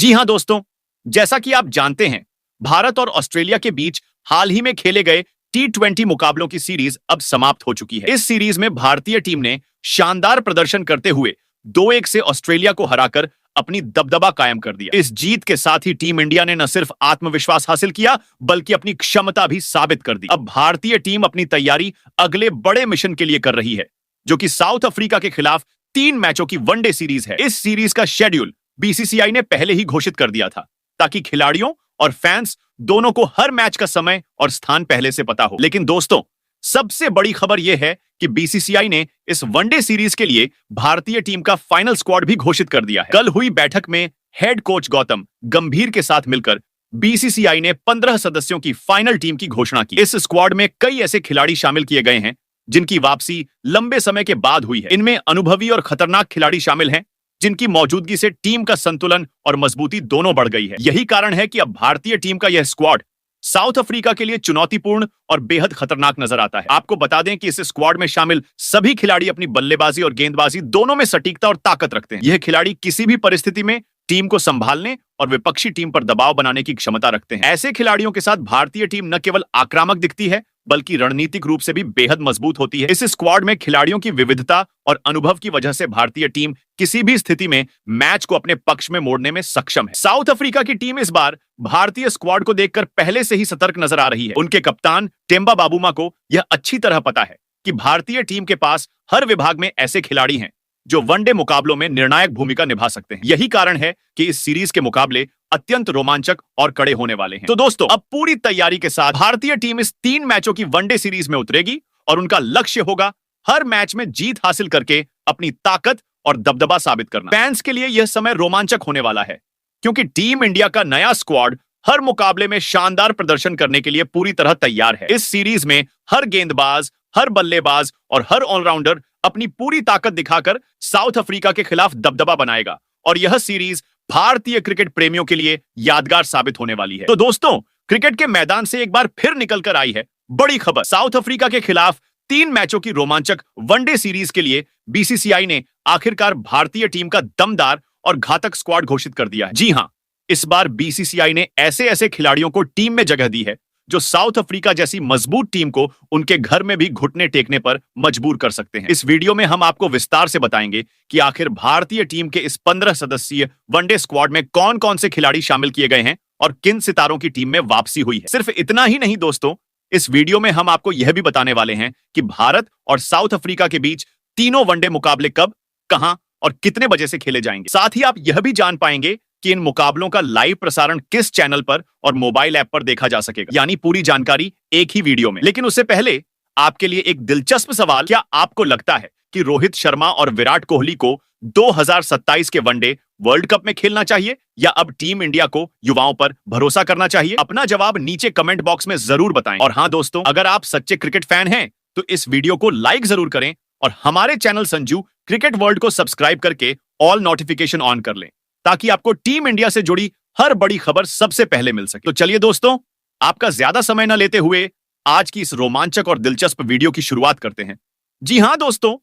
जी हां दोस्तों, जैसा कि आप जानते हैं, भारत और ऑस्ट्रेलिया के बीच हाल ही में खेले गए T20 मुकाबलों की सीरीज अब समाप्त हो चुकी है। इस सीरीज में भारतीय टीम ने शानदार प्रदर्शन करते हुए 2-1 से ऑस्ट्रेलिया को हराकर अपनी दबदबा कायम कर दिया। इस जीत के साथ ही टीम इंडिया ने न सिर्फ आत्मविश्वास हासिल किया, बल्कि अपनी क्षमता भी साबित कर दी। अब भारतीय टीम अपनी तैयारी अगले बड़े मिशन के लिए कर रही है, जो कि साउथ अफ्रीका के खिलाफ 3 मैचों की वनडे सीरीज है। इस सीरीज का शेड्यूल बीसीसीआई ने पहले ही घोषित कर दिया था, ताकि खिलाड़ियों और फैंस दोनों को हर मैच का समय और स्थान पहले से पता हो। लेकिन दोस्तों, सबसे बड़ी खबर यह है कि बीसीसीआई ने इस वनडे सीरीज के लिए भारतीय टीम का फाइनल स्क्वाड भी घोषित कर दिया है। कल हुई बैठक में हेड कोच गौतम गंभीर के साथ मिलकर बीसीसीआई ने 15 सदस्यों की फाइनल टीम की घोषणा की। इस स्क्वाड में कई ऐसे खिलाड़ी शामिल किए गए हैं जिनकी वापसी लंबे समय के बाद हुई है। इनमें अनुभवी और खतरनाक खिलाड़ी शामिल हैं, जिनकी मौजूदगी से टीम का संतुलन और मजबूती दोनों बढ़ गई है। यही कारण है कि अब भारतीय टीम का यह स्क्वाड साउथ अफ्रीका के लिए चुनौतीपूर्ण और बेहद खतरनाक नजर आता है। आपको बता दें कि इस स्क्वाड में शामिल सभी खिलाड़ी अपनी बल्लेबाजी और गेंदबाजी दोनों में सटीकता और ताकत रखते हैं। यह खिलाड़ी किसी भी परिस्थिति में टीम को संभालने और विपक्षी टीम पर दबाव बनाने की क्षमता रखते हैं। ऐसे खिलाड़ियों के साथ भारतीय टीम न केवल आक्रामक दिखती है, बल्कि रणनीतिक रूप से भी बेहद मजबूत होती है। इस स्क्वाड में खिलाड़ियों की विविधता और अनुभव की वजह से भारतीय टीम किसी भी स्थिति में मैच को अपने पक्ष में मोड़ने में सक्षम है। साउथ अफ्रीका की टीम इस बार भारतीय स्क्वाड को देखकर पहले से ही सतर्क नजर आ रही है। उनके कप्तान टेम्बा बाबूमा को यह अच्छी तरह पता है कि भारतीय टीम के पास हर विभाग में ऐसे खिलाड़ी हैं जो वनडे मुकाबलों में निर्णायक भूमिका निभा सकते हैं। यही कारण है कि इस सीरीज के मुकाबले अत्यंत रोमांचक और कड़े होने वाले हैं। तो दोस्तों, अब पूरी तैयारी के साथ भारतीय टीम इस 3 मैचों की वनडे सीरीज में उतरेगी और उनका लक्ष्य होगा हर मैच में जीत हासिल करके अपनी ताकत और दबदबा साबित करना। फैंस के लिए यह समय रोमांचक होने वाला है, क्योंकि टीम इंडिया का नया स्क्वाड हर मुकाबले में शानदार प्रदर्शन करने के लिए पूरी तरह तैयार है। इस सीरीज में हर गेंदबाज, हर बल्लेबाज और हर ऑलराउंडर अपनी पूरी ताकत दिखाकर साउथ अफ्रीका के खिलाफ दबदबा बनाएगा और यह सीरीज भारतीय क्रिकेट प्रेमियों के लिए यादगार साबित होने वाली है। तो दोस्तों, क्रिकेट के मैदान से एक बार फिर निकलकर आई है बड़ी खबर। साउथ अफ्रीका के खिलाफ 3 मैचों की रोमांचक वनडे सीरीज के लिए बीसीसीआई ने आखिरकार भारतीय टीम का दमदार और घातक स्क्वाड घोषित कर दिया है। जी हां, इस बार बीसीसीआई ने ऐसे ऐसे खिलाड़ियों को टीम में जगह दी है जो साउथ अफ्रीका जैसी मजबूत टीम को उनके घर में भी घुटने टेकने पर मजबूर कर सकते हैं। इस वीडियो में हम आपको विस्तार से बताएंगे कि आखिर भारतीय टीम के इस 15 सदस्यीय वनडे स्क्वाड में कौन कौन से खिलाड़ी शामिल किए गए हैं और किन सितारों की टीम में वापसी हुई है। सिर्फ इतना ही नहीं दोस्तों, इस वीडियो में हम आपको यह भी बताने वाले हैं कि भारत और साउथ अफ्रीका के बीच तीनों वनडे मुकाबले कब, कहां और कितने बजे से खेले जाएंगे। साथ ही आप यह भी जान पाएंगे कि इन मुकाबलों का लाइव प्रसारण किस चैनल पर और मोबाइल ऐप पर देखा जा सकेगा, यानी पूरी जानकारी एक ही वीडियो में। लेकिन उससे पहले आपके लिए एक दिलचस्प सवाल, क्या आपको लगता है कि रोहित शर्मा और विराट कोहली को 2027 के वनडे वर्ल्ड कप में खेलना चाहिए या अब टीम इंडिया को युवाओं पर भरोसा करना चाहिए? अपना जवाब नीचे कमेंट बॉक्स में जरूर बताएं। और हां दोस्तों, अगर आप सच्चे क्रिकेट फैन हैं तो इस वीडियो को लाइक जरूर करें और हमारे चैनल संजू क्रिकेट वर्ल्ड को सब्सक्राइब करके ऑल नोटिफिकेशन ऑन कर लें, ताकि आपको टीम इंडिया से जुड़ी हर बड़ी खबर सबसे पहले मिल सके। तो चलिए दोस्तों, आपका ज्यादा समय न लेते हुए आज की इस रोमांचक और दिलचस्प वीडियो की शुरुआत करते हैं। जी हां दोस्तों,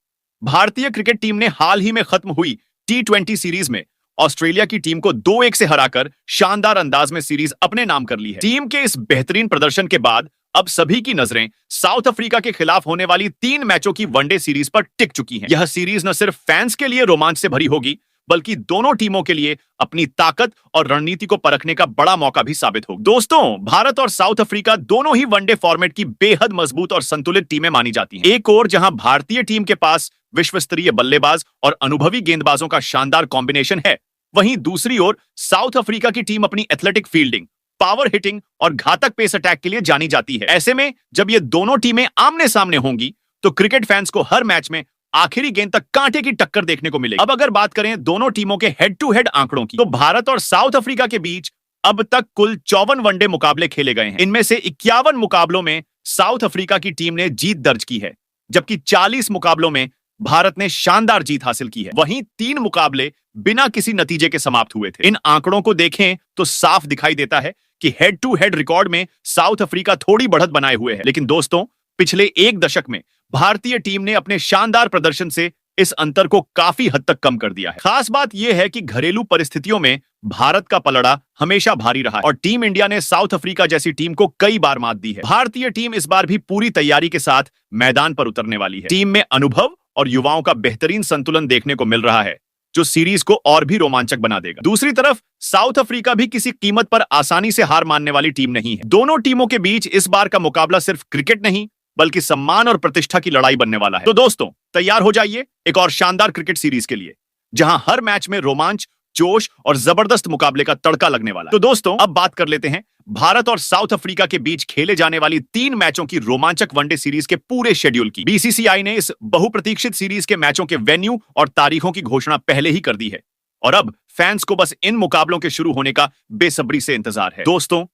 भारतीय क्रिकेट टीम ने हाल ही में खत्म हुई T20 सीरीज में ऑस्ट्रेलिया की टीम को 2-1 से हराकर शानदार अंदाज में सीरीज अपने नाम कर ली है। टीम के इस बेहतरीन प्रदर्शन के बाद अब सभी की नजरें साउथ अफ्रीका के खिलाफ होने वाली 3 मैचों की वनडे सीरीज पर टिक चुकी हैं। यह सीरीज न सिर्फ फैंस के लिए रोमांच से भरी होगी, बल्कि दोनों टीमों के लिए अपनी ताकत और रणनीति को परखने का बड़ा मौका भी साबित होगा। दोस्तों, भारत और साउथ अफ्रीका दोनों ही वनडे फॉर्मेट की बेहद मजबूत और संतुलित टीमें मानी जाती हैं। एक ओर जहां भारतीय टीम के पास विश्व स्तरीय बल्लेबाज और अनुभवी गेंदबाजों का शानदार कॉम्बिनेशन है, वहीं दूसरी ओर साउथ अफ्रीका की टीम अपनी एथलेटिक फील्डिंग, पावर हिटिंग और घातक पेस अटैक के लिए जानी जाती है। ऐसे में जब ये दोनों टीमें आमने सामने होंगी तो क्रिकेट फैंस को हर मैच में आखिरी गेंद तक कांटे की टक्कर देखने को मिलेगी। अब अगर बात करें दोनों टीमों के हेड टू हेड आंकड़ों की, तो भारत और साउथ अफ्रीका के बीच अब तक कुल 54 वनडे मुकाबले खेले गए हैं। इनमें से 51 मुकाबलों में साउथ अफ्रीका की टीम ने जीत दर्ज की है, जबकि 40 मुकाबलों में भारत ने शानदार जीत हासिल की है। वहीं 3 मुकाबले बिना किसी नतीजे के समाप्त हुए थे। इन आंकड़ों को देखें तो साफ दिखाई देता है कि हेड टू हेड रिकॉर्ड में साउथ अफ्रीका थोड़ी बढ़त बनाए हुए है। लेकिन दोस्तों, पिछले 1 दशक में भारतीय टीम ने अपने शानदार प्रदर्शन से इस अंतर को काफी हद तक कम कर दिया है। खास बात यह है कि घरेलू परिस्थितियों में भारत का पलड़ा हमेशा भारी रहा है और टीम इंडिया ने साउथ अफ्रीका जैसी टीम को कई बार मात दी है। भारतीय टीम इस बार भी पूरी तैयारी के साथ मैदान पर उतरने वाली है। टीम में अनुभव और युवाओं का बेहतरीन संतुलन देखने को मिल रहा है, जो सीरीज को और भी रोमांचक बना देगा। दूसरी तरफ साउथ अफ्रीका भी किसी कीमत पर आसानी से हार मानने वाली टीम नहीं है। दोनों टीमों के बीच इस बार का मुकाबला सिर्फ क्रिकेट नहीं, बल्कि सम्मान और प्रतिष्ठा की लड़ाई बनने वाला है। तो दोस्तों, तैयार हो जाइए एक और शानदार क्रिकेट सीरीज के लिए, जहां हर मैच में रोमांच, जोश और जबरदस्त मुकाबले का तड़का लगने वाला है। तो दोस्तों, अब बात कर लेते हैं भारत और साउथ अफ्रीका के बीच खेले जाने वाली 3 मैचों की रोमांचक वनडे सीरीज के पूरे शेड्यूल की। बीसीसीआई ने इस बहुप्रतीक्षित सीरीज के मैचों के वेन्यू और तारीखों की घोषणा पहले ही कर दी है और अब फैंस को बस इन मुकाबलों के शुरू होने का बेसब्री से इंतजार है। दोस्तों,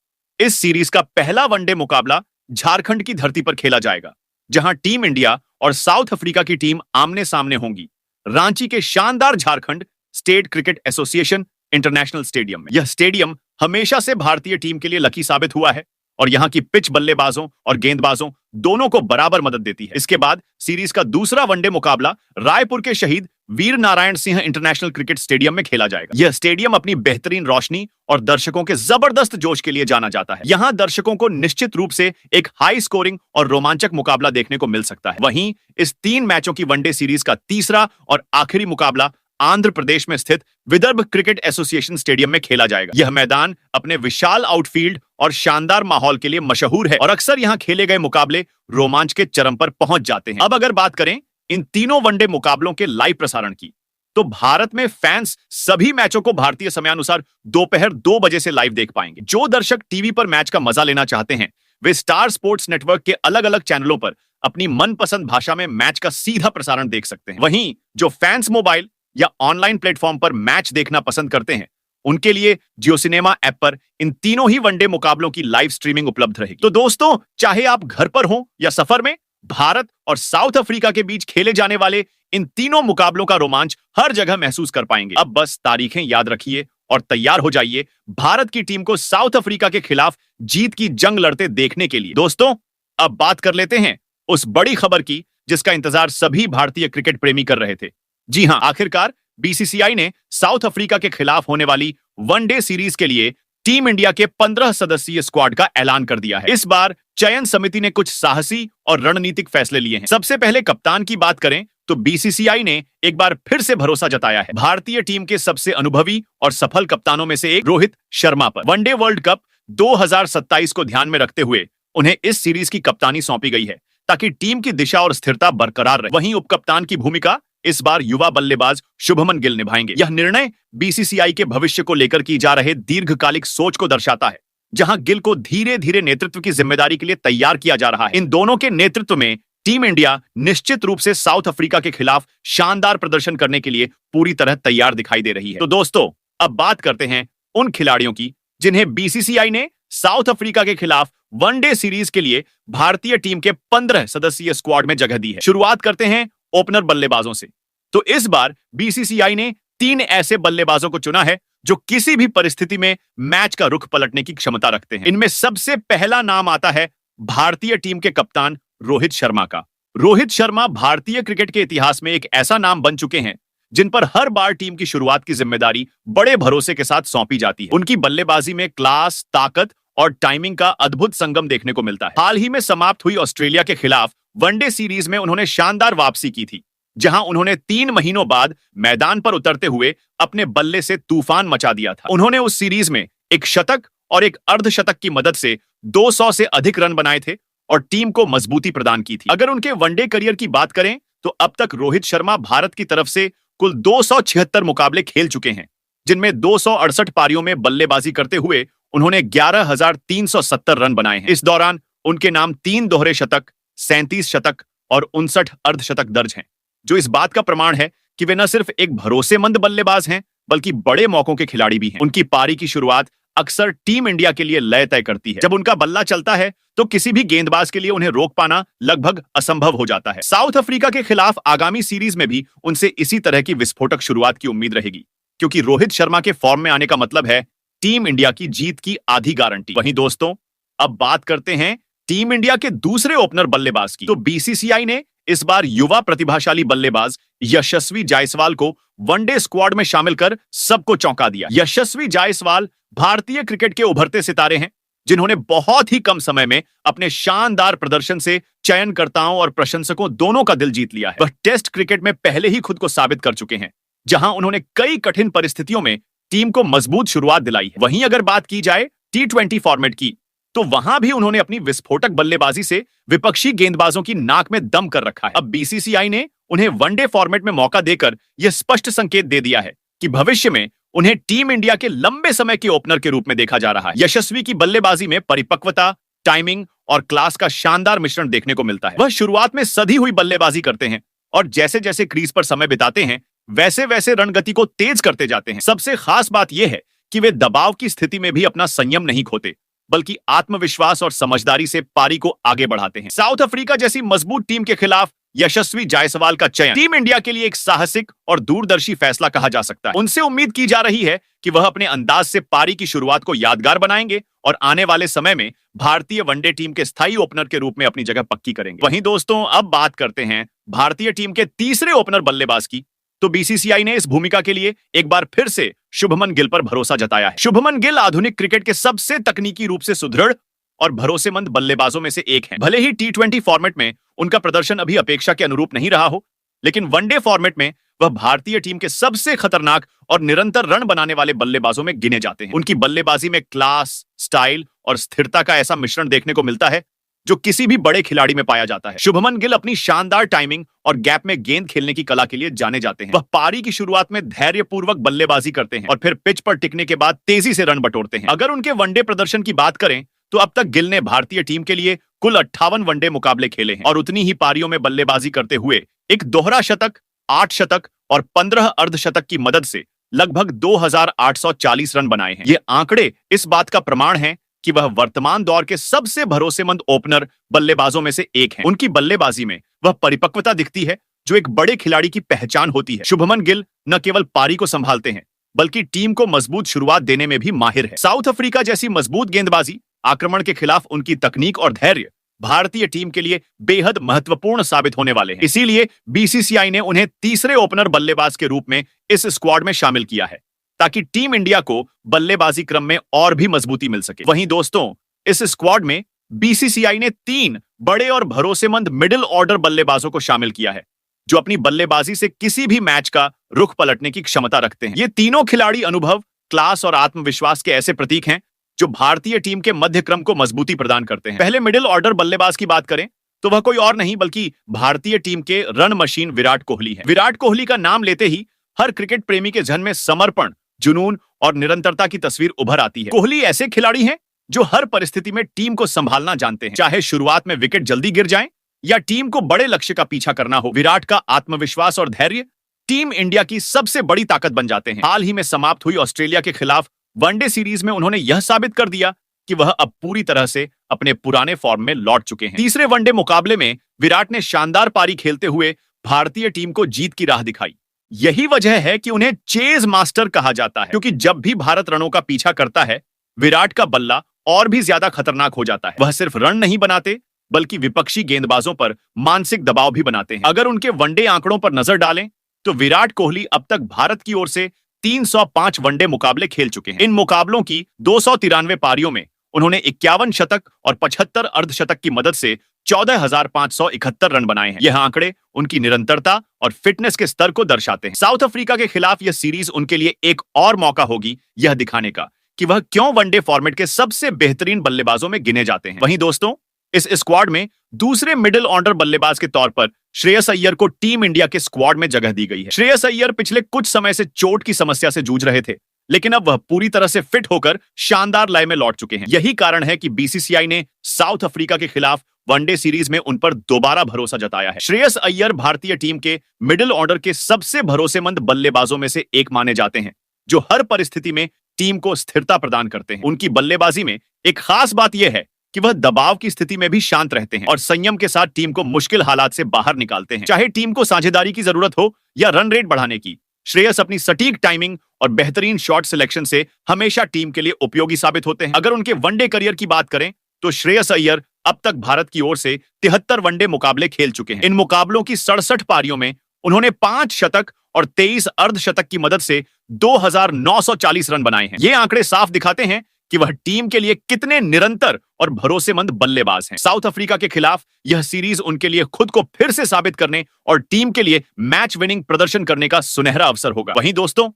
इस सीरीज का पहला वनडे मुकाबला झारखंड की धरती पर खेला जाएगा, जहां टीम इंडिया और साउथ अफ्रीका की टीम आमने सामने होंगी, रांची के शानदार Jharkhand state cricket association international stadium में। यह स्टेडियम हमेशा से भारतीय टीम के लिए लकी साबित हुआ है और यहां की पिच बल्लेबाजों और गेंदबाजों दोनों को बराबर मदद देती है। इसके बाद सीरीज का दूसरा वनडे मुकाबला रायपुर के Shaheed Veer Narayan Singh international cricket stadium में खेला जाएगा। यह स्टेडियम अपनी बेहतरीन रोशनी और दर्शकों के जबरदस्त जोश के लिए जाना जाता है। यहां दर्शकों को निश्चित रूप से एक हाई स्कोरिंग और रोमांचक मुकाबला देखने को मिल सकता है। वहीं इस 3 मैचों की वनडे सीरीज का तीसरा और आखिरी मुकाबला आंध्र प्रदेश में स्थित विदर्भ क्रिकेट एसोसिएशन स्टेडियम में खेला जाएगा। यह मैदान अपने विशाल आउटफील्ड और शानदार माहौल के लिए मशहूर है और अक्सर यहां खेले गए मुकाबले रोमांच के चरम पर पहुंच जाते हैं। अब अगर बात करें इन तीनों वनडे मुकाबलों के लाइव प्रसारण की, तो भारत में फैंस सभी मैचों को भारतीय समयानुसार दोपहर 2 बजे से लाइव देख पाएंगे। जो दर्शक टीवी पर मैच का मजा लेना चाहते हैं, वे स्टार स्पोर्ट्स नेटवर्क के अलग अलग चैनलों पर अपनी मनपसंद भाषा में मैच का सीधा प्रसारण देख सकते हैं। वहीं जो फैंस मोबाइल या ऑनलाइन प्लेटफॉर्म पर मैच देखना पसंद करते हैं, उनके लिए जियो सिनेमा ऐप पर इन तीनों ही वनडे मुकाबलों की लाइव स्ट्रीमिंग उपलब्ध रहेगी। तो दोस्तों, चाहे आप घर पर हो या सफर में, भारत और साउथ अफ्रीका के बीच खेले जाने वाले इन तीनों मुकाबलों का रोमांच हर जगह महसूस कर पाएंगे। अब बस तारीखें याद रखिए और तैयार हो जाइए भारत की टीम को साउथ अफ्रीका के खिलाफ जीत की जंग लड़ते देखने के लिए। दोस्तों, अब बात कर लेते हैं उस बड़ी खबर की जिसका इंतजार सभी भारतीय क्रिकेट प्रेमी कर रहे थे। जी हां, आखिरकार बीसीसीआई ने साउथ अफ्रीका के खिलाफ होने वाली वनडे सीरीज के लिए टीम इंडिया के 15 सदस्यीय स्क्वाड का ऐलान कर दिया है। इस बार चयन समिति ने कुछ साहसी और रणनीतिक फैसले लिए हैं। सबसे पहले कप्तान की बात करें तो बीसीसीआई ने एक बार फिर से भरोसा जताया है भारतीय टीम के सबसे अनुभवी और सफल कप्तानों में से एक रोहित शर्मा पर। वनडे वर्ल्ड कप 2027 को ध्यान में रखते हुए उन्हें इस सीरीज की कप्तानी सौंपी गई है, ताकि टीम की दिशा और स्थिरता बरकरार रहे। वहीं उपकप्तान की भूमिका इस बार युवा बल्लेबाज शुभमन गिल निभाएंगे। यह निर्णय बीसीसीआई के भविष्य को लेकर की जा रहे दीर्घकालिक सोच को दर्शाता है, जहां गिल को धीरे धीरे नेतृत्व की जिम्मेदारी के लिए तैयार किया जा रहा है। इन दोनों के नेतृत्व में टीम इंडिया निश्चित रूप से साउथ अफ्रीका के खिलाफ शानदार प्रदर्शन करने के लिए पूरी तरह तैयार दिखाई दे रही है। तो दोस्तों, अब बात करते हैं उन खिलाड़ियों की जिन्हें बीसीसीआई ने साउथ अफ्रीका के खिलाफ वनडे सीरीज के लिए भारतीय टीम के 15 सदस्यीय स्क्वाड में जगह दी है। शुरुआत करते हैं ओपनर बल्लेबाजों से। तो इस बार बीसीसीआई ने 3 ऐसे बल्लेबाजों को चुना है जो किसी भी परिस्थिति में मैच का रुख पलटने की क्षमता रखते हैं। इनमें सबसे पहला नाम आता है भारतीय टीम के कप्तान रोहित शर्मा का। रोहित शर्मा भारतीय क्रिकेट के इतिहास में एक ऐसा नाम बन चुके हैं जिन पर हर बार टीम की शुरुआत की जिम्मेदारी बड़े भरोसे के साथ सौंपी जाती है। उनकी बल्लेबाजी में क्लास, ताकत और टाइमिंग का अद्भुत संगम देखने को मिलता है। हाल ही में समाप्त हुई ऑस्ट्रेलिया के खिलाफ वनडे सीरीज में उन्होंने शानदार वापसी की थी, जहां उन्होंने 3 महीनों बाद मैदान पर उतरते हुए अपने बल्ले से तूफान मचा दिया था। उन्होंने उस सीरीज में एक शतक और एक अर्धशतक की मदद से 200 से अधिक रन बनाए थे और टीम को मजबूती प्रदान की थी। अगर उनके वनडे करियर की बात करें तो अब तक रोहित शर्मा भारत की तरफ से कुल 276 मुकाबले खेल चुके हैं, जिनमें 268 पारियों में बल्लेबाजी करते हुए उन्होंने 11,370 रन बनाए हैं। इस दौरान उनके नाम 3 दोहरे शतक, 37 शतक और 59 अर्धशतक दर्ज हैं, जो इस बात का प्रमाण है कि वे न सिर्फ एक भरोसेमंद बल्लेबाज हैं, बल्कि बड़े मौकों के खिलाड़ी भी हैं। उनकी पारी की शुरुआत अक्सर टीम इंडिया के लिए लय तय करती है। जब उनका बल्ला चलता है तो किसी भी गेंदबाज के लिए उन्हें रोक पाना लगभग असंभव हो जाता है। साउथ अफ्रीका के खिलाफ आगामी सीरीज में भी उनसे इसी तरह की विस्फोटक शुरुआत की उम्मीद रहेगी, क्योंकि रोहित शर्मा के फॉर्म में आने का मतलब है टीम इंडिया की जीत की आधी गारंटी। वहीं दोस्तों, अब बात करते हैं टीम इंडिया के दूसरे ओपनर बल्लेबाज की। तो बीसीसीआई ने इस बार युवा प्रतिभाशाली बल्लेबाज यशस्वी जायसवाल को वनडे स्क्वाड में शामिल कर सबको चौंका दिया। यशस्वी जायसवाल भारतीय क्रिकेट के उभरते सितारे हैं, जिन्होंने बहुत ही कम समय में अपने शानदार प्रदर्शन से चयनकर्ताओं और प्रशंसकों दोनों का दिल जीत लिया है। वह टेस्ट क्रिकेट में पहले ही खुद को साबित कर चुके हैं, जहां उन्होंने कई कठिन परिस्थितियों में टीम को मजबूत शुरुआत दिलाई है। वहीं अगर बात की जाए T20 फॉर्मेट की, तो वहां भी उन्होंने अपनी विस्फोटक बल्लेबाजी से विपक्षी गेंदबाजों की नाक में दम कर रखा है। अब बीसीसीआई ने उन्हें वनडे फॉर्मेट में मौका देकर यह स्पष्ट संकेत दे दिया है कि भविष्य में उन्हें टीम इंडिया के लंबे समय के ओपनर के रूप में देखा जा रहा है। यशस्वी की बल्लेबाजी में परिपक्वता, टाइमिंग और क्लास का शानदार मिश्रण देखने को मिलता है। वह शुरुआत में सधी हुई बल्लेबाजी करते हैं और जैसे जैसे क्रीज पर समय बिताते हैं, वैसे वैसे रणगति को तेज करते जाते हैं। सबसे खास बात यह है कि वे दबाव की स्थिति में भी अपना संयम नहीं खोते, बल्कि आत्मविश्वास और समझदारी से पारी को आगे बढ़ाते हैं। साउथ अफ्रीका जैसी मजबूत टीम के खिलाफ यशस्वी जायसवाल का चयन टीम इंडिया के लिए एक साहसिक और दूरदर्शी फैसला कहा जा सकता है। उनसे उम्मीद की जा रही है कि वह अपने अंदाज से पारी की शुरुआत को यादगार बनाएंगे और आने वाले समय में भारतीय वनडे टीम के स्थायी ओपनर के रूप में अपनी जगह पक्की करेंगे। वहीं दोस्तों, अब बात करते हैं भारतीय टीम के तीसरे ओपनर बल्लेबाज की। तो बीसीसीआई ने इस भूमिका के लिए एक बार फिर से शुभमन गिल पर भरोसा जताया है। शुभमन गिल आधुनिक क्रिकेट के सबसे तकनीकी रूप से सुदृढ़ और भरोसेमंद बल्लेबाजों में से एक हैं। भले ही T20 फॉर्मेट में उनका प्रदर्शन अभी अपेक्षा के अनुरूप नहीं रहा हो, लेकिन वनडे फॉर्मेट में वह भारतीय टीम के सबसे खतरनाक और निरंतर रन बनाने वाले बल्लेबाजों में गिने जाते हैं। उनकी बल्लेबाजी में क्लास, स्टाइल और स्थिरता का ऐसा मिश्रण देखने को मिलता है जो किसी भी बड़े खिलाड़ी में पाया जाता है। शुभमन गिल अपनी शानदार टाइमिंग और गैप में गेंद खेलने की कला के लिए जाने जाते हैं। वह पारी की शुरुआत में धैर्यपूर्वक बल्लेबाजी करते हैं और फिर पिच पर टिकने के बाद तेजी से रन बटोरते हैं। अगर उनके वनडे प्रदर्शन की बात करें, तो अब तक गिल ने भारतीय टीम के लिए कुल 58 वनडे मुकाबले खेले हैं और उतनी ही पारियों में बल्लेबाजी करते हुए एक दोहरा शतक, 8 शतक और 15 अर्धशतक की मदद से लगभग 2840 रन बनाए हैं। ये आंकड़े इस बात का प्रमाण हैं कि वह वर्तमान दौर के सबसे भरोसेमंद ओपनर बल्लेबाजों में से एक हैं। उनकी बल्लेबाजी में वह परिपक्वता दिखती है जो एक बड़े खिलाड़ी की पहचान होती है। शुभमन गिल न केवल पारी को संभालते हैं, बल्कि टीम को मजबूत शुरुआत देने में भी माहिर है। साउथ अफ्रीका जैसी मजबूत गेंदबाजी, आक्रमण के खिलाफ उनकी तकनीक और धैर्य भारतीय टीम के लिए बेहद महत्वपूर्ण साबित होने वाले हैं। इसीलिए बीसीसीआई ने उन्हें तीसरे ओपनर बल्लेबाज के रूप में इस स्क्वाड में शामिल किया है, ताकि टीम इंडिया को बल्लेबाजी क्रम में और भी मजबूती मिल सके। वहीं दोस्तों, इस स्क्वाड में बीसीसीआई ने 3 बड़े और भरोसेमंद मिडिल ऑर्डर बल्लेबाजों को शामिल किया है, जो अपनी बल्लेबाजी से किसी भी मैच का रुख पलटने की क्षमता रखते हैं। ये तीनों खिलाड़ी अनुभव, क्लास और आत्मविश्वास के ऐसे प्रतीक हैं जो भारतीय टीम के मध्य क्रम को मजबूती प्रदान करते हैं। पहले मिडिल ऑर्डर बल्लेबाज की बात करें तो वह कोई और नहीं बल्कि भारतीय टीम के रन मशीन विराट कोहली है। विराट कोहली का नाम लेते ही हर क्रिकेट प्रेमी के जहन में समर्पण, जुनून और निरंतरता की तस्वीर उभर आती है। कोहली ऐसे खिलाड़ी हैं जो हर परिस्थिति में टीम को संभालना जानते हैं, चाहे शुरुआत में विकेट जल्दी गिर जाएं या टीम को बड़े लक्ष्य का पीछा करना हो। विराट का आत्मविश्वास और धैर्य टीम इंडिया की सबसे बड़ी ताकत बन जाते हैं। हाल ही में समाप्त हुई ऑस्ट्रेलिया के खिलाफ वनडे सीरीज में उन्होंने यह साबित कर दिया कि वह अब पूरी तरह से अपने पुराने फॉर्म में लौट चुके हैं। तीसरे वनडे मुकाबले में विराट ने शानदार पारी खेलते हुए भारतीय टीम को जीत की राह दिखाई। यही वजह है कि उन्हें चेज मास्टर कहा जाता है, क्योंकि जब भी भारत रनों का पीछा करता है, विराट का बल्ला और भी ज्यादा खतरनाक हो जाता है। वह सिर्फ रन नहीं बनाते, बल्कि विपक्षी गेंदबाजों पर मानसिक दबाव भी बनाते हैं। अगर उनके वनडे आंकड़ों पर नजर डालें तो विराट कोहली अब तक भारत की ओर से 305 वनडे मुकाबले खेल चुके हैं। इन मुकाबलों की 293 पारियों में उन्होंने 51 शतक और 75 अर्धशतक की मदद से 14,571 रन बनाए हैं। यह आंकड़े उनकी निरंतरता और फिटनेस के स्तर को दर्शाते हैं। साउथ अफ्रीका के खिलाफ यह सीरीज उनके लिए एक और मौका होगी यह दिखाने का कि वह क्यों वनडे फॉर्मेट के सबसे बेहतरीन बल्लेबाजों में गिने जाते हैं। वहीं दोस्तों, इस स्क्वाड में दूसरे मिडिल ऑर्डर बल्लेबाज के तौर पर श्रेयस अय्यर को टीम इंडिया के स्क्वाड में जगह दी गई है। श्रेयस अय्यर पिछले कुछ समय से चोट की समस्या से जूझ रहे थे, लेकिन अब वह पूरी तरह से फिट होकर शानदार लय में लौट चुके हैं। यही कारण है कि बीसीसीआई ने साउथ अफ्रीका के खिलाफ वनडे सीरीज में उन पर दोबारा भरोसा जताया है। श्रेयस अय्यर भारतीय टीम के मिडिल ऑर्डर के सबसे भरोसेमंद बल्लेबाजों में से एक माने जाते हैं, जो हर परिस्थिति में टीम को स्थिरता प्रदान करते हैं। उनकी बल्लेबाजी में एक खास बात यह है कि वह दबाव की स्थिति में भी शांत रहते हैं और संयम के साथ टीम को मुश्किल हालात से बाहर निकालते हैं। चाहे टीम को साझेदारी की जरूरत हो या रन रेट बढ़ाने की, श्रेयस अपनी सटीक टाइमिंग और बेहतरीन शॉट सिलेक्शन से हमेशा टीम के लिए उपयोगी साबित होते हैं। अगर उनके वनडे करियर की बात करें तो श्रेयस अय्यर अब तक भारत की ओर से 73 वनडे मुकाबले खेल चुके हैं। इन मुकाबलों की 67 पारियों में उन्होंने 5 शतक और 23 अर्धशतक की मदद से 2940 रन बनाए हैं। ये आंकड़े साफ दिखाते हैं कि वह टीम के लिए कितने निरंतर और भरोसेमंद बल्लेबाज हैं। साउथ अफ्रीका के खिलाफ यह सीरीज उनके लिए खुद को फिर से साबित करने और टीम के लिए मैच विनिंग प्रदर्शन करने का सुनहरा अवसर होगा। वहीं दोस्तों,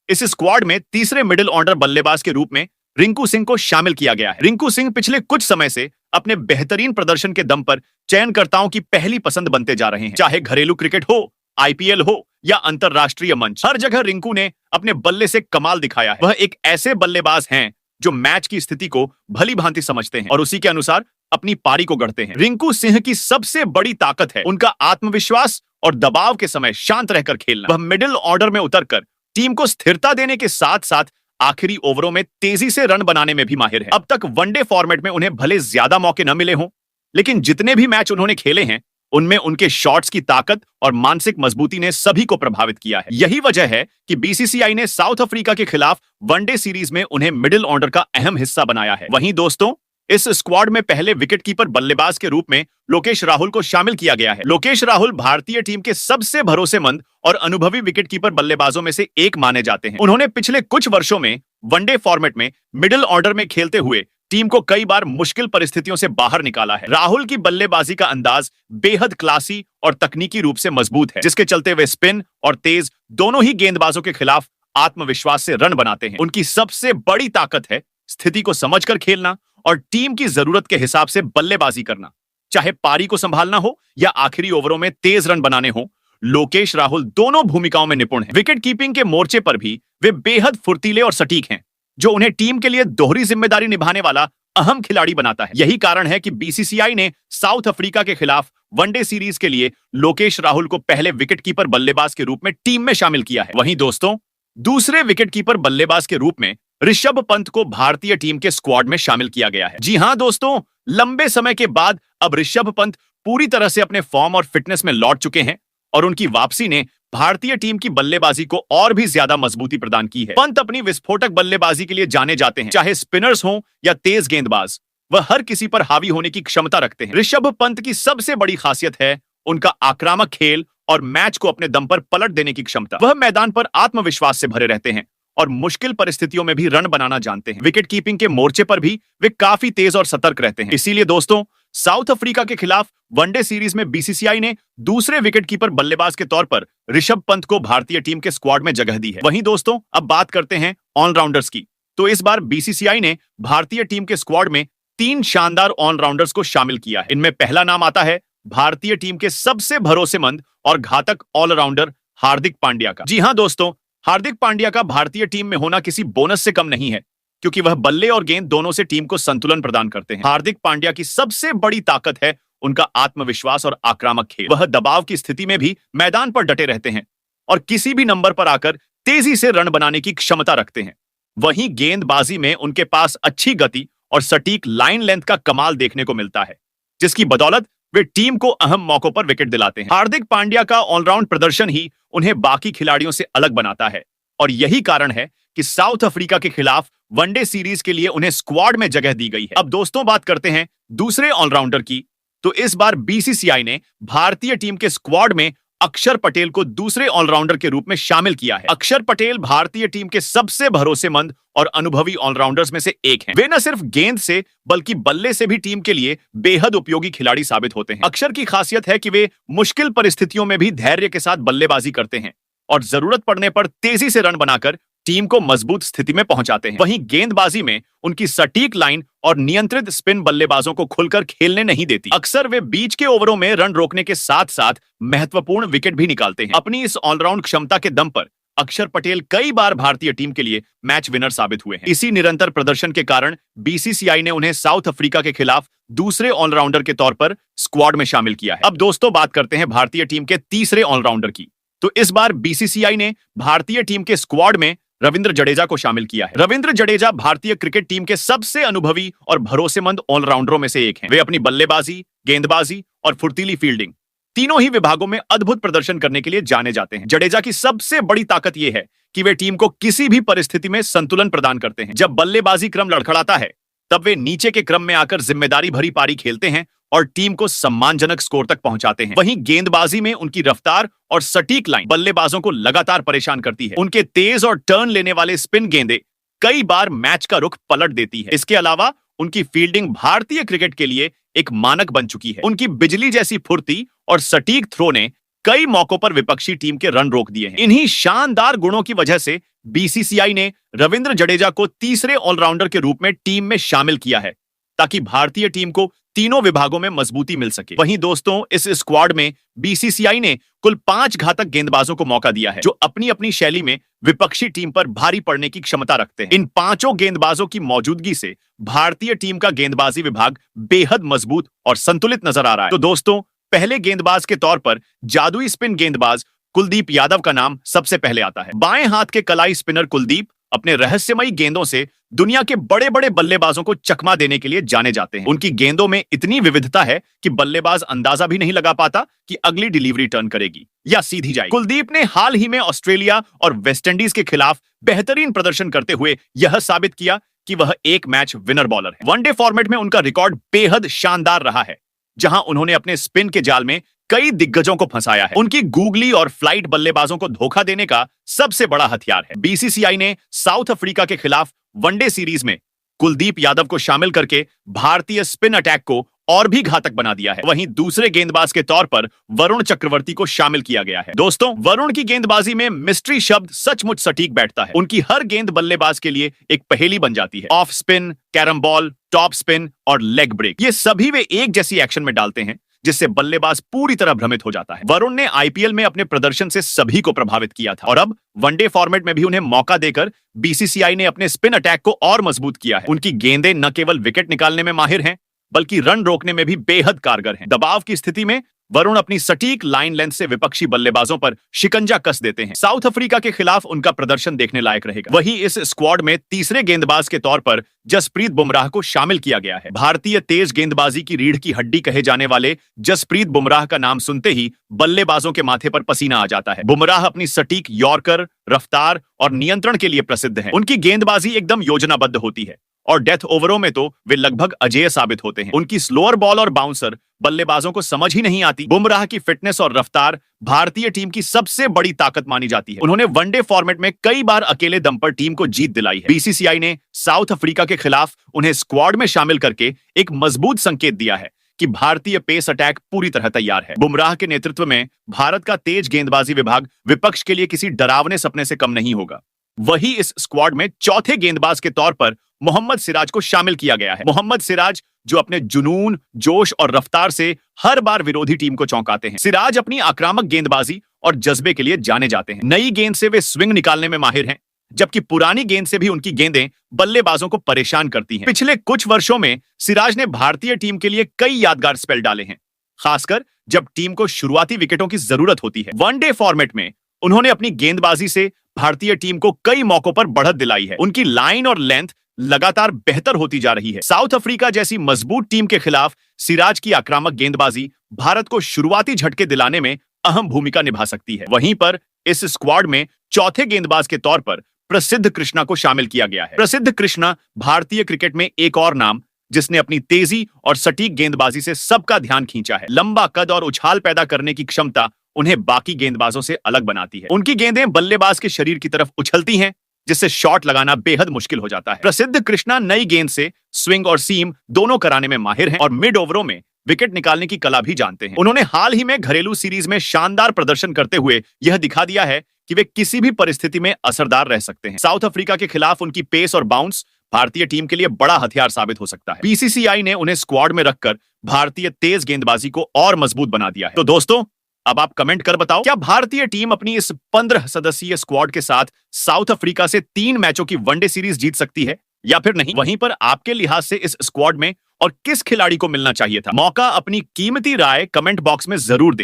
इस स्क्वाड में तीसरे मिडिल ऑर्डर बल्लेबाज के रूप में रिंकू सिंह को शामिल किया गया है। रिंकू सिंह पिछले कुछ समय से अपने बेहतरीन प्रदर्शन के दम पर चयनकर्ताओं की पहली पसंद बनते जा रहे हैं। चाहे घरेलू क्रिकेट हो, आईपीएल हो या अंतरराष्ट्रीय मंच, हर जगह रिंकू ने अपने बल्ले से कमाल दिखाया है। वह एक ऐसे बल्लेबाज हैं जो मैच की स्थिति को भली भांति समझते हैं और उसी के अनुसार अपनी पारी को गढ़ते हैं। रिंकू सिंह की सबसे बड़ी ताकत है उनका आत्मविश्वास और दबाव के समय शांत रहकर खेलना। वह मिडिल ऑर्डर में उतरकर टीम को स्थिरता देने के साथ साथ आखिरी ओवरों में तेजी से रन बनाने में भी माहिर है। अब तक वनडे फॉर्मेट में उन्हें भले ज्यादा मौके न मिले हों, लेकिन जितने भी मैच उन्होंने खेले हैं उनमें उनके शॉट्स की ताकत और मानसिक मजबूती ने सभी को प्रभावित किया है। यही वजह है कि बीसीसीआई ने साउथ अफ्रीका के खिलाफ वनडे सीरीज में उन्हें मिडिल ऑर्डर का अहम हिस्सा बनाया है। वहीं दोस्तों, इस स्क्वाड में पहले विकेटकीपर बल्लेबाज के रूप में लोकेश राहुल को शामिल किया गया है। लोकेश राहुल भारतीय टीम के सबसे भरोसेमंद और अनुभवी विकेटकीपर बल्लेबाजों में से एक माने जाते हैं। उन्होंने पिछले कुछ वर्षों में वनडे फॉर्मेट में मिडिल ऑर्डर में खेलते हुए टीम को कई बार मुश्किल परिस्थितियों से बाहर निकाला है। राहुल की बल्लेबाजी का अंदाज बेहद क्लासी और तकनीकी रूप से मजबूत है, जिसके चलते वे स्पिन और तेज दोनों ही गेंदबाजों के खिलाफ आत्मविश्वास से रन बनाते हैं। उनकी सबसे बड़ी ताकत है स्थिति को समझकर खेलना और टीम की जरूरत के हिसाब से बल्लेबाजी करना। चाहे पारी को संभालना हो या आखिरी ओवरों में तेज रन बनाने हो, लोकेश राहुल दोनों भूमिकाओं में निपुण हैं। विकेट कीपिंग के मोर्चे पर भी वे बेहद फुर्तीले और सटीक हैं, जो उन्हें टीम के लिए दोहरी जिम्मेदारी निभाने वाला अहम खिलाड़ी बनाता है। यही कारण है कि बीसीसीआई ने साउथ अफ्रीका के खिलाफ वनडे सीरीज के लिए लोकेश राहुल को पहले विकेटकीपर बल्लेबाज के रूप में टीम में शामिल किया है। वहीं दोस्तों, दूसरे विकेटकीपर बल्लेबाज के रूप में ऋषभ पंत को भारतीय टीम के स्क्वाड में शामिल किया गया है। जी हां दोस्तों, लंबे समय के बाद अब ऋषभ पंत पूरी तरह से अपने फॉर्म और फिटनेस में लौट चुके हैं और उनकी वापसी ने भारतीय टीम की बल्लेबाजी को और भी ज्यादा मजबूती प्रदान की है। पंत अपनी विस्फोटक बल्लेबाजी के लिए जाने जाते हैं। चाहे स्पिनर्स हों या तेज गेंदबाज, वह हर किसी पर हावी होने की क्षमता रखते हैं। ऋषभ पंत की सबसे बड़ी खासियत है उनका आक्रामक खेल और मैच को अपने दम पर पलट देने की क्षमता। वह मैदान पर आत्मविश्वास से भरे रहते हैं और मुश्किल परिस्थितियों में भी रन बनाना जानते हैं। विकेट कीपिंग के मोर्चे पर भी वे काफी तेज और सतर्क रहते हैं। इसीलिए दोस्तों, साउथ अफ्रीका के खिलाफ वनडे सीरीज में बीसीसीआई ने दूसरे विकेटकीपर बल्लेबाज के तौर पर ऋषभ पंत को भारतीय टीम के स्क्वाड में जगह दी है। वहीं दोस्तों, अब बात करते हैं ऑलराउंडर्स की। तो इस बार बीसीसीआई ने भारतीय टीम के स्क्वाड में 3 शानदार ऑलराउंडर्स को शामिल किया है। इनमें पहला नाम आता है भारतीय टीम के सबसे भरोसेमंद और घातक ऑलराउंडर हार्दिक पांड्या का। जी हां दोस्तों, हार्दिक पांड्या का भारतीय टीम में होना किसी बोनस से कम नहीं है, क्योंकि वह बल्ले और गेंद दोनों से टीम को संतुलन प्रदान करते हैं। हार्दिक पांड्या की सबसे बड़ी ताकत है उनका आत्मविश्वास और आक्रामक खेल। वह दबाव की स्थिति में भी मैदान पर डटे रहते हैं और किसी भी नंबर पर आकर तेजी से रन बनाने की क्षमता रखते हैं। वहीं गेंदबाजी में उनके पास अच्छी गति और सटीक लाइन लेंथ का कमाल देखने को मिलता है, जिसकी बदौलत वे टीम को अहम मौकों पर विकेट दिलाते हैं। हार्दिक पांड्या का ऑलराउंड प्रदर्शन ही उन्हें बाकी खिलाड़ियों से अलग बनाता है और यही कारण है कि साउथ अफ्रीका के खिलाफ वनडे सीरीज के लिए उन्हें स्क्वाड में जगह दी गई है। अब दोस्तों, बात करते हैं दूसरे ऑलराउंडर की। तो इस बार बीसीसीआई ने भारतीय टीम के स्क्वाड में अक्षर पटेल को दूसरे ऑलराउंडर के रूप में शामिल किया है। अक्षर पटेल भारतीय टीम के सबसे भरोसेमंद और अनुभवी ऑलराउंडर्स में से एक हैं। वे न सिर्फ गेंद से बल्कि बल्ले से भी टीम के लिए बेहद उपयोगी खिलाड़ी साबित होते हैं। अक्षर की खासियत है कि वे मुश्किल परिस्थितियों में भी धैर्य के साथ बल्लेबाजी करते हैं और जरूरत पड़ने पर तेजी से रन बनाकर टीम को मजबूत स्थिति में पहुंचाते हैं। वहीं गेंदबाजी में उनकी सटीक लाइन और नियंत्रित स्पिन बल्लेबाजों को खुलकर खेलने नहीं देती। अक्सर वे बीच के ओवरों में रन रोकने के साथ साथ महत्वपूर्ण विकेट भी निकालते हैं। अपनी इस ऑलराउंड क्षमता के दम पर अक्षर पटेल कई बार भारतीय टीम के लिए मैच विनर साबित हुए हैं। इसी निरंतर प्रदर्शन के कारण बीसीसीआई ने उन्हें साउथ अफ्रीका के खिलाफ दूसरे ऑलराउंडर के तौर पर स्क्वाड में शामिल किया है। अब दोस्तों, बात करते हैं भारतीय टीम के तीसरे ऑलराउंडर की। तो इस बार बीसीसीआई ने भारतीय टीम के स्क्वाड में रविंद्र जडेजा को शामिल किया है। रविंद्र जडेजा भारतीय क्रिकेट टीम के सबसे अनुभवी और भरोसेमंद ऑलराउंडरों में से एक हैं। वे अपनी बल्लेबाजी, गेंदबाजी और फुर्तीली फील्डिंग तीनों ही विभागों में अद्भुत प्रदर्शन करने के लिए जाने जाते हैं। जडेजा की सबसे बड़ी ताकत यह है कि वे टीम को किसी भी परिस्थिति में संतुलन प्रदान करते हैं। जब बल्लेबाजी क्रम लड़खड़ाता है, तब वे नीचे के क्रम में आकर जिम्मेदारी भरी पारी खेलते हैं और टीम को सम्मानजनक स्कोर तक पहुंचाते हैं। वहीं गेंदबाजी में उनकी रफ्तार और सटीक लाइन बल्लेबाजों को लगातार परेशान करती है। उनके तेज और टर्न लेने वाले स्पिन गेंदें कई बार मैच का रुख पलट देती है। इसके अलावा उनकी फील्डिंग भारतीय क्रिकेट के लिए एक मानक बन चुकी है। उनकी बिजली जैसी फुर्ती और सटीक थ्रो ने कई मौकों पर विपक्षी टीम के रन रोक दिए हैं। इन्हीं शानदार गुणों की वजह से बीसीसीआई ने रविंद्र जडेजा को तीसरे ऑलराउंडर के रूप में टीम में शामिल किया है, ताकि भारतीय टीम को तीनों विभागों में मजबूती मिल सके। वहीं दोस्तों, इस स्क्वाड में बीसीसीआई ने कुल 5 घातक गेंदबाजों को मौका दिया है, जो अपनी अपनी शैली में विपक्षी टीम पर भारी पड़ने की क्षमता रखते हैं। इन 5 गेंदबाजों की मौजूदगी से भारतीय टीम का गेंदबाजी विभाग बेहद मजबूत और संतुलित नजर आ रहा है। तो दोस्तों, पहले गेंदबाज के तौर पर जादुई स्पिन गेंदबाज कुलदीप यादव का नाम सबसे पहले आता है। बाएं हाथ के कलाई स्पिनर कुलदीप अपने रहस्यमयी गेंदों से दुनिया के बड़े बड़े बल्लेबाजों को चकमा देने के लिए जाने जाते हैं। उनकी गेंदों में इतनी विविधता है कि बल्लेबाज अंदाजा भी नहीं लगा पाता कि अगली डिलीवरी टर्न करेगी या सीधी जाएगी। कुलदीप ने हाल ही में ऑस्ट्रेलिया और वेस्टइंडीज के खिलाफ बेहतरीन प्रदर्शन करते हुए यह साबित किया कि वह एक मैच विनर बॉलर है। वनडे फॉर्मेट में उनका रिकॉर्ड बेहद शानदार रहा है, जहां उन्होंने अपने स्पिन के जाल में कई दिग्गजों को फंसाया है। उनकी गूगली और फ्लाइट बल्लेबाजों को धोखा देने का सबसे बड़ा हथियार है। बीसीसीआई ने साउथ अफ्रीका के खिलाफ वनडे सीरीज में कुलदीप यादव को शामिल करके भारतीय स्पिन अटैक को और भी घातक बना दिया है। वहीं दूसरे गेंदबाज के तौर पर वरुण चक्रवर्ती को शामिल किया गया है। दोस्तों, वरुण की गेंदबाजी में मिस्ट्री शब्द सचमुच सटीक बैठता है। उनकी हर गेंद बल्लेबाज के लिए एक पहेली बन जाती है। Off spin, carrom ball, top spin और लेग ब्रेक, ये सभी वे एक जैसी एक्शन में डालते हैं, जिससे बल्लेबाज पूरी तरह भ्रमित हो जाता है। वरुण ने आईपीएल में अपने प्रदर्शन से सभी को प्रभावित किया था और अब वनडे फॉर्मेट में भी उन्हें मौका देकर बीसीसीआई ने अपने स्पिन अटैक को और मजबूत किया है। उनकी गेंदें न केवल विकेट निकालने में माहिर हैं, बल्कि रन रोकने में भी बेहद कारगर हैं। दबाव की स्थिति में वरुण अपनी सटीक लाइन लेंथ से विपक्षी बल्लेबाजों पर शिकंजा कस देते हैं। साउथ अफ्रीका के खिलाफ उनका प्रदर्शन देखने लायक रहेगा। वहीं इस स्क्वाड में तीसरे गेंदबाज के तौर पर जसप्रीत बुमराह को शामिल किया गया है। भारतीय तेज गेंदबाजी की रीढ़ की हड्डी कहे जाने वाले जसप्रीत बुमराह का नाम सुनते ही बल्लेबाजों के माथे पर पसीना आ जाता है। बुमराह अपनी सटीक यॉर्कर, रफ्तार और नियंत्रण के लिए प्रसिद्ध है। उनकी गेंदबाजी एकदम योजनाबद्ध होती है और डेथ ओवरों में तो वे लगभग अजेय साबित होते हैं। उनकी स्लोअर बॉल और बाउंसर बल्लेबाजों को समझ ही नहीं आती। बुमराह की फिटनेस और रफ्तार भारतीय टीम की सबसे बड़ी ताकत मानी जाती है। उन्होंने वनडे फॉर्मेट में कई बार अकेले दम पर टीम को जीत दिलाई है। बीसीसीआई ने साउथ अफ्रीका के खिलाफ उन्हें स्क्वाड में शामिल करके एक मजबूत संकेत दिया है कि भारतीय पेस अटैक पूरी तरह तैयार है। बुमराह के नेतृत्व में भारत का तेज गेंदबाजी विभाग विपक्ष के लिए किसी डरावने सपने से कम नहीं होगा। वही इस स्क्वाड में चौथे गेंदबाज के तौर पर मोहम्मद सिराज को शामिल किया गया है। मोहम्मद सिराज जो अपने जुनून, जोश और रफ्तार से हर बार विरोधी टीम को चौंकाते हैं। सिराज अपनी आक्रामक गेंदबाजी और जज्बे के लिए जाने जाते हैं। नई गेंद से वे स्विंग निकालने में माहिर हैं, जबकि पुरानी गेंद से भी उनकी गेंदें बल्लेबाजों को परेशान करती हैं। पिछले कुछ वर्षों में सिराज ने भारतीय टीम के लिए कई यादगार स्पेल डाले हैं, खासकर जब टीम को शुरुआती विकेटों की जरूरत होती है। वनडे फॉर्मेट में उन्होंने अपनी गेंदबाजी से भारतीय टीम को कई मौकों पर बढ़त दिलाई है। उनकी लाइन और लेंथ लगातार बेहतर होती जा रही है। साउथ अफ्रीका जैसी मजबूत टीम के खिलाफ सिराज की आक्रामक गेंदबाजी भारत को शुरुआती झटके दिलाने में अहम भूमिका निभा सकती है। वहीं पर इस स्क्वाड में चौथे गेंदबाज के तौर पर प्रसिद्ध कृष्णा को शामिल किया गया है। प्रसिद्ध कृष्णा भारतीय क्रिकेट में एक और नाम जिसने अपनी तेजी और सटीक गेंदबाजी से सबका ध्यान खींचा है। लंबा कद और उछाल पैदा करने की क्षमता उन्हें बाकी गेंदबाजों से अलग बनाती है। उनकी गेंदें बल्लेबाज के शरीर की तरफ उछलती हैं, जिससे शॉट लगाना बेहद मुश्किल हो जाता है। प्रसिद्ध कृष्णा नई गेंद से स्विंग और सीम दोनों कराने में माहिर हैं और मिड ओवरों में विकेट निकालने की कला भी जानते हैं। उन्होंने हाल ही में घरेलू सीरीज में शानदार प्रदर्शन करते हुए यह दिखा दिया है कि वे किसी भी परिस्थिति में असरदार रह सकते हैं। साउथ अफ्रीका के खिलाफ उनकी पेस और बाउंस भारतीय टीम के लिए बड़ा हथियार साबित हो सकता है। बीसीसीआई ने उन्हें स्क्वाड में रखकर भारतीय तेज गेंदबाजी को और मजबूत बना दिया है। तो दोस्तों, अब आप कमेंट कर बताओ, क्या भारतीय टीम अपनी इस 15 सदस्यीय स्क्वाड के साथ साउथ अफ्रीका से 3 मैचों की वनडे सीरीज जीत सकती है या फिर नहीं? वहीं पर आपके लिहाज से इस स्क्वाड में और किस खिलाड़ी को मिलना चाहिए था? मौका अपनी कीमती राय कमेंट बॉक्स में जरूर दें।